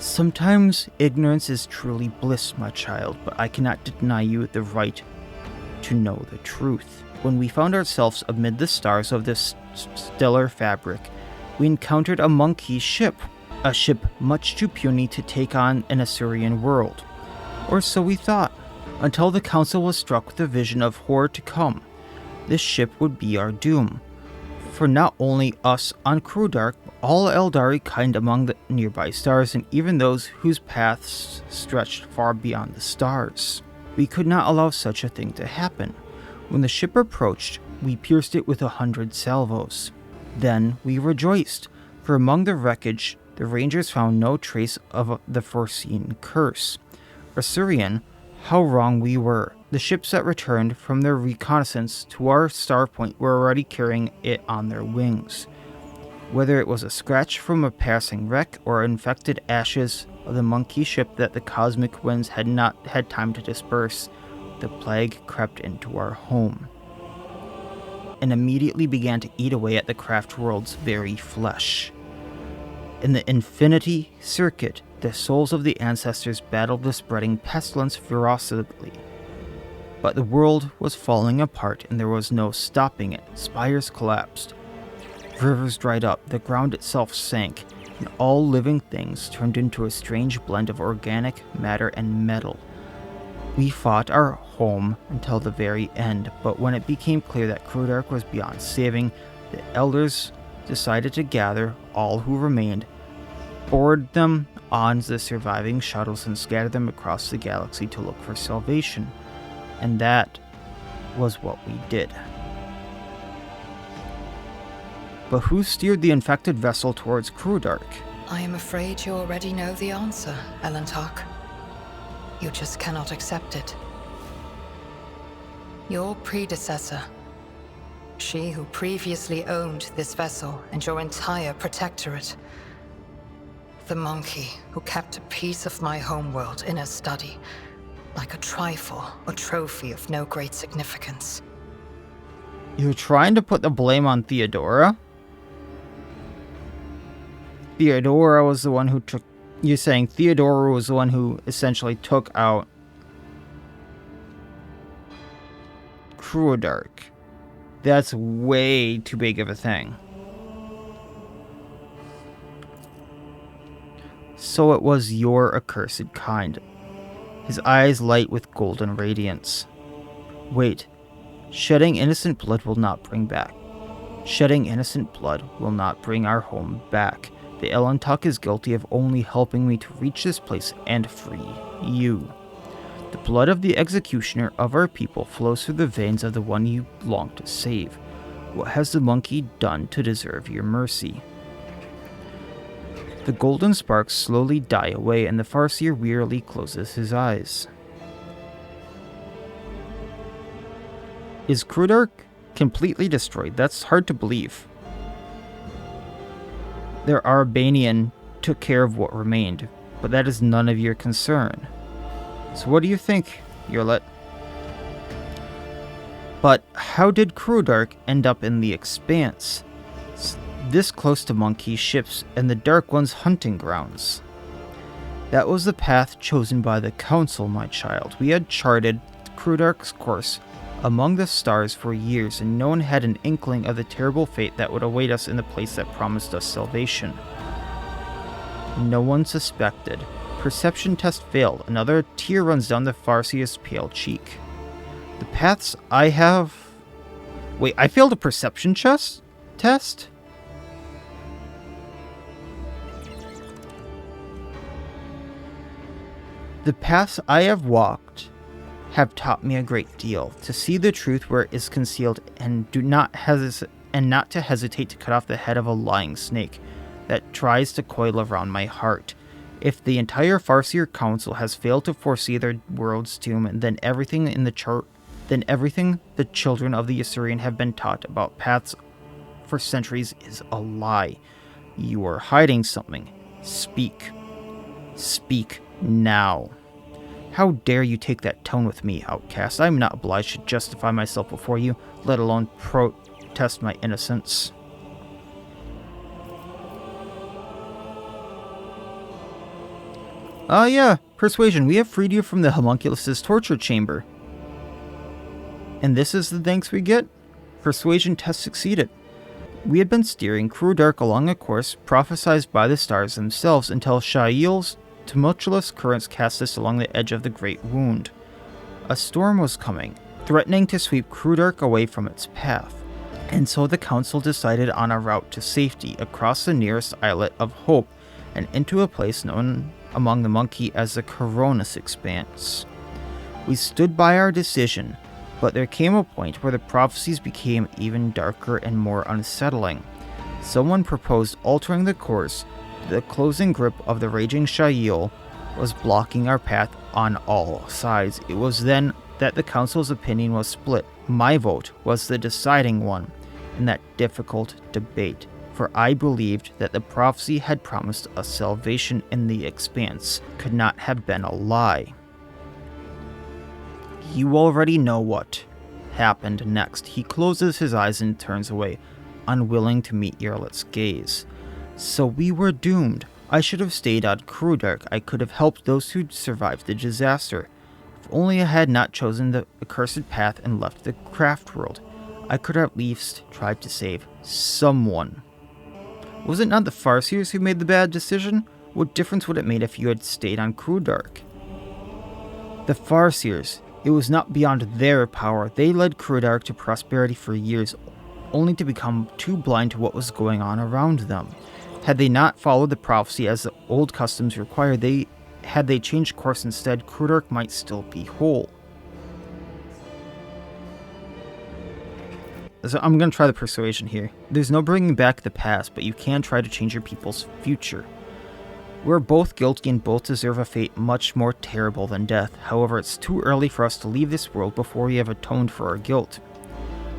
Sometimes ignorance is truly bliss, my child, but I cannot deny you the right to know the truth. When we found ourselves amid the stars of this stellar fabric, we encountered a monkey ship. A ship much too puny to take on an Assyrian world. Or so we thought, until the Council was struck with a vision of horror to come. This ship would be our doom. For not only us on Crudarach, but all Eldari kind among the nearby stars, and even those whose paths stretched far beyond the stars. We could not allow such a thing to happen. When the ship approached, we pierced it with 100 salvos. Then we rejoiced, for among the wreckage, the Rangers found no trace of the foreseen curse. Assyrian, how wrong we were. The ships that returned from their reconnaissance to our star point were already carrying it on their wings. Whether it was a scratch from a passing wreck or infected ashes of the monkey ship that the cosmic winds had not had time to disperse, the plague crept into our home and immediately began to eat away at the craft world's very flesh. In the infinity circuit, the souls of the ancestors battled the spreading pestilence ferociously. But the world was falling apart and there was no stopping it. Spires collapsed. Rivers dried up, the ground itself sank, and all living things turned into a strange blend of organic matter and metal. We fought our home until the very end, but when it became clear that Crudarach was beyond saving, the elders decided to gather all who remained, board them on the surviving shuttles, and scatter them across the galaxy to look for salvation. And that was what we did. But who steered the infected vessel towards Crudarach? I am afraid you already know the answer, Elentok. You just cannot accept it. Your predecessor, she who previously owned this vessel and your entire protectorate, the monkey who kept a piece of my homeworld in her study, like a trifle or trophy of no great significance. You're trying to put the blame on Theodora? Theodora was the one who took... You're saying Theodora was the one who essentially took out Crudarach. That's way too big of a thing. So it was your accursed kind. His eyes light with golden radiance. Wait. Shedding innocent blood will not bring back. Shedding innocent blood will not bring our home back. The Elentok is guilty of only helping me to reach this place and free you. The blood of the executioner of our people flows through the veins of the one you long to save. What has the monkey done to deserve your mercy? The golden sparks slowly die away, and the Farseer wearily closes his eyes. Is Crudarach completely destroyed? That's hard to believe. Their Arbanian took care of what remained, but that is none of your concern. So what do you think, Yrliet? But how did Crudarach end up in the Expanse? This close to monkey ships and the Dark One's hunting grounds. That was the path chosen by the Council, my child. We had charted Crudarach's course among the stars for years, and no one had an inkling of the terrible fate that would await us in the place that promised us salvation. No one suspected. Perception test failed. Another tear runs down the Farseer's pale cheek. The paths I have... Wait, I failed a perception test? The paths I have walked have taught me a great deal, to see the truth where it is concealed, and not to hesitate to cut off the head of a lying snake that tries to coil around my heart. If the entire Farseer Council has failed to foresee their world's doom, then everything the children of the Assyrian have been taught about paths for centuries is a lie. You are hiding something. Speak. Speak now. How dare you take that tone with me, outcast? I am not obliged to justify myself before you, let alone protest my innocence. Yeah, persuasion. We have freed you from the homunculus's torture chamber. And this is the thanks we get? Persuasion test succeeded. We had been steering Crudarach along a course prophesied by the stars themselves until Shael's tumultuous currents cast us along the edge of the Great Wound. A storm was coming, threatening to sweep Crudarach away from its path, and so the Council decided on a route to safety across the nearest islet of Hope and into a place known among the monkey as the Koronus Expanse. We stood by our decision, but there came a point where the prophecies became even darker and more unsettling. Someone proposed altering the course. The closing grip of the raging Shael was blocking our path on all sides. It was then that the Council's opinion was split. My vote was the deciding one in that difficult debate, for I believed that the prophecy had promised us salvation in the Expanse could not have been a lie. You already know what happened next. He closes his eyes and turns away, unwilling to meet Yrliet's gaze. So we were doomed. I should have stayed on Crudarach. I could have helped those who survived the disaster. If only I had not chosen the accursed path and left the craft world, I could have at least tried to save someone. Was it not the Farseers who made the bad decision? What difference would it make if you had stayed on Crudarach? The Farseers. It was not beyond their power. They led Crudarach to prosperity for years, only to become too blind to what was going on around them. Had they not followed the prophecy as the old customs required, had they changed course instead, Crudarach might still be whole. So I'm going to try the persuasion here. There's no bringing back the past, but you can try to change your people's future. We're both guilty and both deserve a fate much more terrible than death. However, it's too early for us to leave this world before we have atoned for our guilt.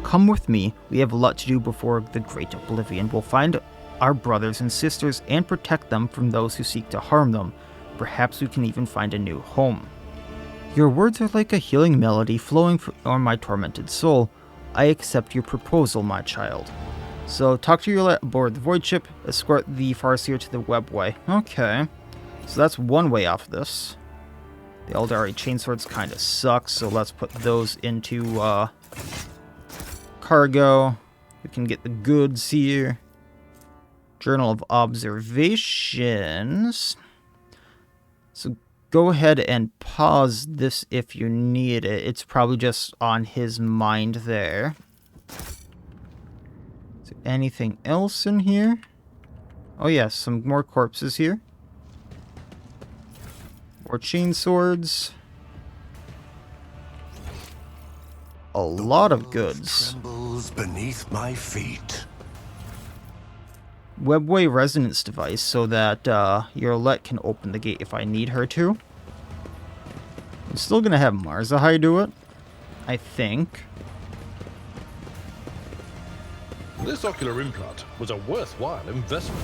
Come with me. We have a lot to do before the Great Oblivion. We'll find our brothers and sisters and protect them from those who seek to harm them. Perhaps we can even find a new home. Your words are like a healing melody flowing from my tormented soul. I accept your proposal, my child. So, talk to Yrliet aboard the voidship, escort the Farseer to the webway. Okay. So that's one way off this. The Eldari chainswords kind of suck, so let's put those into cargo. We can get the goods here. Journal of Observations. So go ahead and pause this if you need it. It's probably just on his mind there. Is there anything else in here? Oh yes, some more corpses here. More chainswords. A lot of goods. Trembles beneath my feet. Webway resonance device so that Yrliet can open the gate if I need her to. I'm still gonna have Miacidae do it, I think. This ocular implant was a worthwhile investment.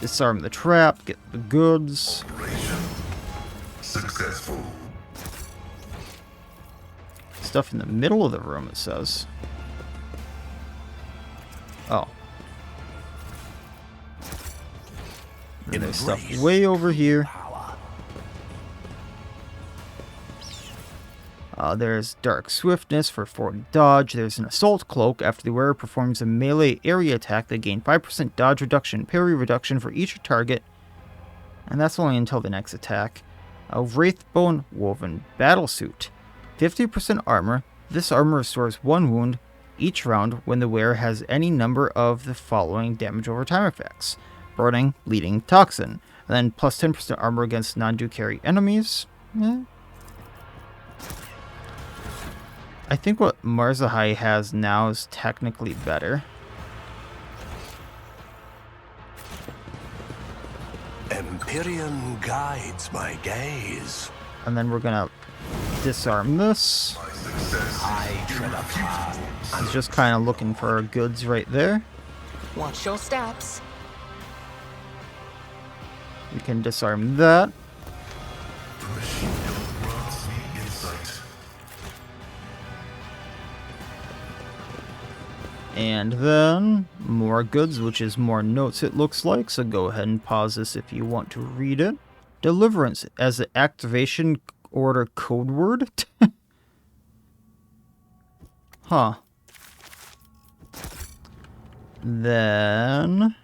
Disarm the trap, get the goods. Operation successful. Stuff in the middle of the room, it says. Oh. And there's stuff way over here. There's Dark Swiftness for 40 dodge. There's an Assault Cloak. After the wearer performs a melee area attack, they gain 5% dodge reduction, parry reduction for each target. And that's only until the next attack. A Wraithbone Woven Battlesuit. 50% armor. This armor restores 1 wound each round when the wearer has any number of the following damage over time effects. Burning, Bleeding, Toxin. And then plus 10% armor against non-do-carry enemies. I think what Miacidae has now is technically better. Imperium guides my gaze. And then we're gonna disarm this. My success. I tread a path. He's just kind of looking for our goods right there. Watch your steps. We can disarm that. The machine grants me insight. And then more goods, which is more notes it looks like, so go ahead and pause this if you want to read it. Deliverance as the activation order code word. Huh. Then...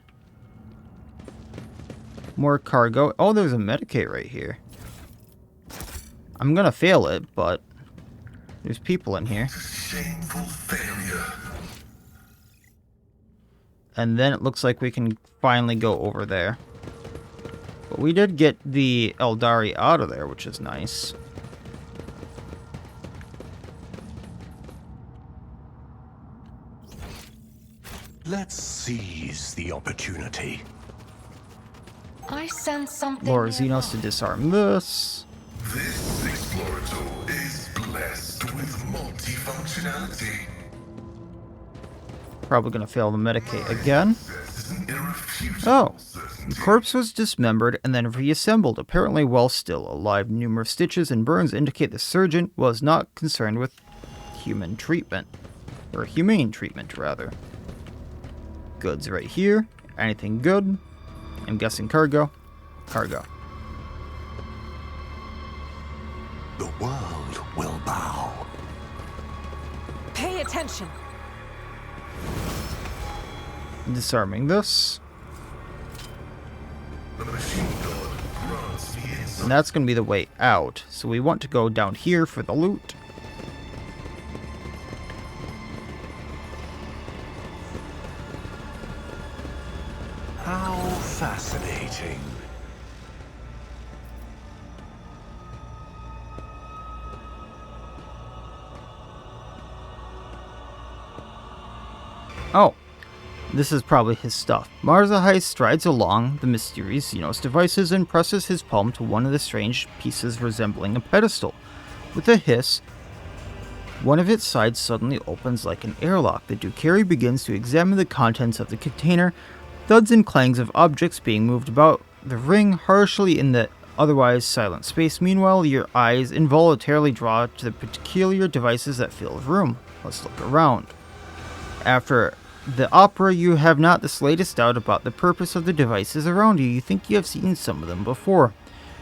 more cargo. Oh, there's a medicate right here. I'm gonna fail it, but there's people in here. Shameful failure. And then it looks like we can finally go over there. But we did get the Eldari out of there, which is nice. Let's seize the opportunity. I sense something. Lure Xenos to disarm this. This explorator is blessed with multifunctionality. Probably gonna fail the medicate again. This is an irrefutable Oh, the certainty. corpse was dismembered and then reassembled, apparently while still alive. Numerous stitches and burns indicate the surgeon was not concerned with human treatment. Or humane treatment, rather. Goods right here. Anything good? I'm guessing cargo. Cargo. The world will bow. Pay attention. Disarming this. The machine god grants the insight. And that's going to be the way out. So we want to go down here for the loot. How fascinating. Oh, this is probably his stuff. Miacidae strides along the mysterious Xenos devices and presses his palm to one of the strange pieces resembling a pedestal. With a hiss, one of its sides suddenly opens like an airlock. The Ducari begins to examine the contents of the container. Thuds and clangs of objects being moved about the ring harshly in the otherwise silent space. Meanwhile, your eyes involuntarily draw to the peculiar devices that fill the room. Let's look around. After the opera, you have not the slightest doubt about the purpose of the devices around you. You think you have seen some of them before.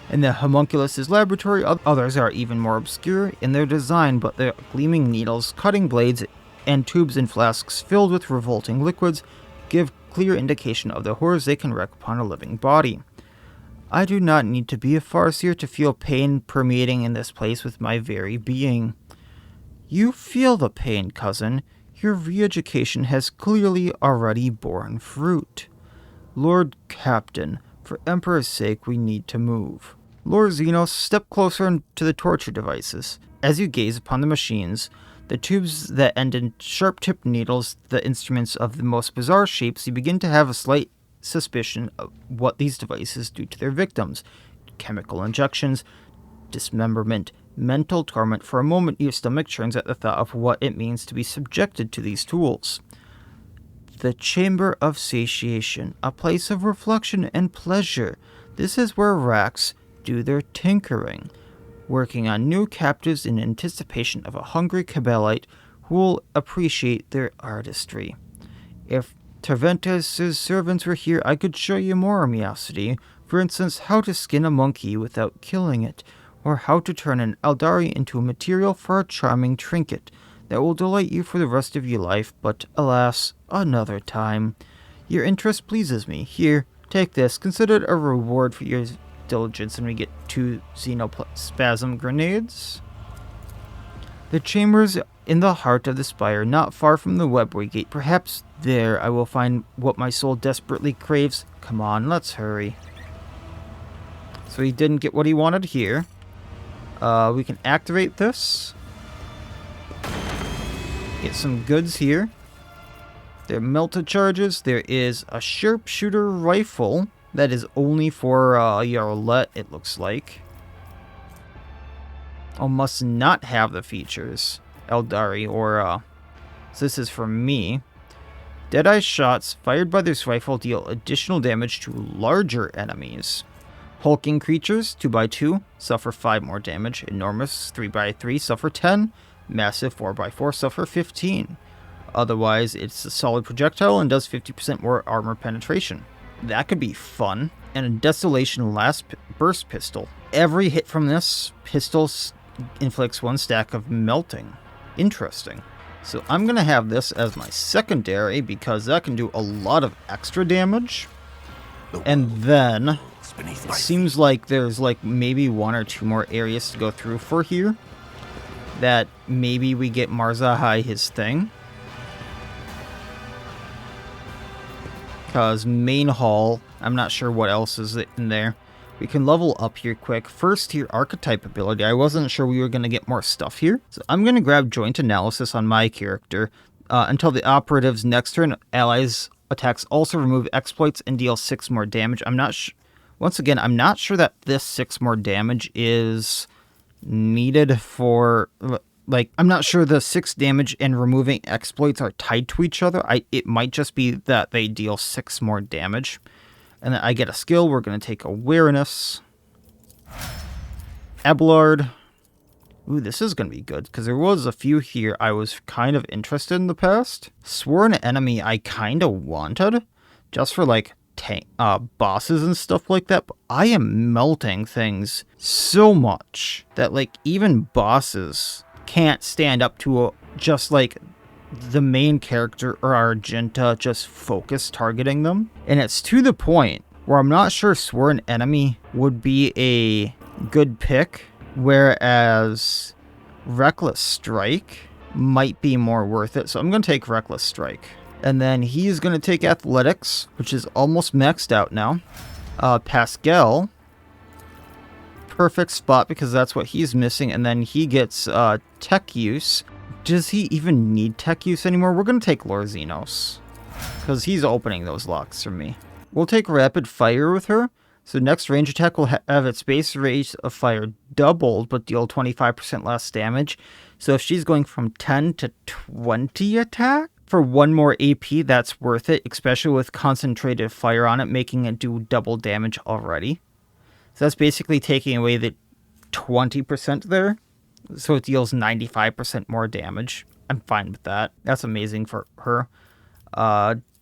In the homunculus's laboratory, others are even more obscure in their design, but their gleaming needles, cutting blades, and tubes and flasks filled with revolting liquids give clear indication of the horrors they can wreak upon a living body. I do not need to be a Farseer to feel pain permeating in this place with my very being. You feel the pain, cousin. Your re-education has clearly already borne fruit. Lord Captain, for Emperor's sake, we need to move. Lord Xenos, step closer to the torture devices. As you gaze upon the machines, the tubes that end in sharp-tipped needles, the instruments of the most bizarre shapes, you begin to have a slight suspicion of what these devices do to their victims. Chemical injections, dismemberment, mental torment. For a moment, your stomach churns at the thought of what it means to be subjected to these tools. The Chamber of Satiation, a place of reflection and pleasure. This is where racks do their tinkering, working on new captives in anticipation of a hungry Kabbalite who will appreciate their artistry. If Terventus' servants were here, I could show you more, Miacidae. For instance, how to skin a monkey without killing it, or how to turn an Eldari into a material for a charming trinket that will delight you for the rest of your life, but alas, another time. Your interest pleases me. Here, take this. Consider it a reward for your diligence, and we get 2 xenospasm grenades. The chamber's in the heart of the Spire, not far from the webway gate. Perhaps there I will find what my soul desperately craves. Come on, let's hurry. So he didn't get what he wanted here. We can activate this. Get some goods here. There are melted charges. There is a sharpshooter rifle that is only for Yrliet, it looks like. Oh, must not have the features. Eldari, or so this is for me. Deadeye shots fired by this rifle deal additional damage to larger enemies. Hulking creatures, 2x2, suffer 5 more damage. Enormous, 3x3, suffer 10. Massive, 4x4, suffer 15. Otherwise, it's a solid projectile and does 50% more armor penetration. That could be fun. And a Desolation Last Burst Pistol. Every hit from this pistol inflicts 1 stack of melting. Interesting. So I'm going to have this as my secondary because that can do a lot of extra damage. And then it seems like there's like maybe 1 or 2 more areas to go through for here. That maybe we get Marzahai his thing. Because main hall, I'm not sure what else is in there. We can level up here quick. First tier archetype ability. I wasn't sure we were going to get more stuff here. So I'm going to grab joint analysis on my character. Until the operative's next turn, allies attacks also remove exploits and deal 6 more damage. I'm not once again, I'm not sure that this 6 more damage is needed for, like, I'm not sure the 6 damage and removing exploits are tied to each other. It might just be that they deal 6 more damage. And then I get a skill. We're going to take awareness. Abelard. Ooh, this is going to be good, because there was a few here I was kind of interested in the past. Sworn enemy I kind of wanted, just for, like, bosses and stuff like that. But I am melting things so much that, like, even bosses can't stand up to just, like, the main character or Argenta just focus targeting them. And it's to the point where I'm not sure Sworn Enemy would be a good pick, whereas Reckless Strike might be more worth it. So I'm going to take Reckless Strike. And then he's going to take Athletics, which is almost maxed out now. Pascal. Perfect spot because that's what he's missing. And then he gets Tech Use. Does he even need Tech Use anymore? We're going to take Lorzinos, because he's opening those locks for me. We'll take Rapid Fire with her. So next range attack will have its base rate of fire doubled, but deal 25% less damage. So if she's going from 10 to 20 attack, for 1 more AP, that's worth it, especially with concentrated fire on it, making it do double damage already. So that's basically taking away the 20% there. So it deals 95% more damage. I'm fine with that. That's amazing for her.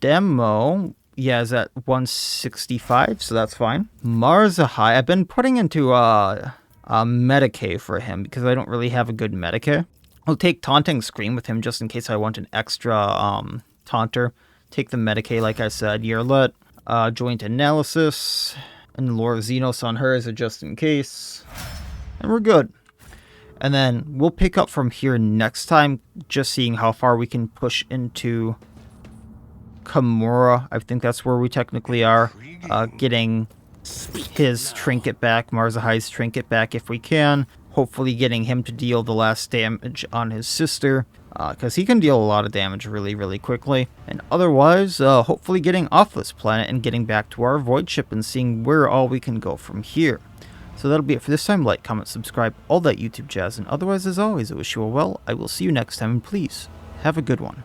Demo, yeah, is at 165, so that's fine. Marzahai, I've been putting into a Medicae for him because I don't really have a good Medicae. I'll take Taunting Scream with him just in case I want an extra taunter. Take the Medicae, like I said. Yrliet, Joint Analysis, and Lorzinos on her as a just in case. And we're good. And then we'll pick up from here next time, just seeing how far we can push into Kimura. I think that's where we technically are. Getting his trinket back, Marzahai's trinket back if we can. Hopefully getting him to deal the last damage on his sister, because he can deal a lot of damage really, really quickly. And otherwise, hopefully getting off this planet and getting back to our void ship and seeing where all we can go from here. So that'll be it for this time. Like, comment, subscribe, all that YouTube jazz. And otherwise, as always, I wish you all well. I will see you next time, and please, have a good one.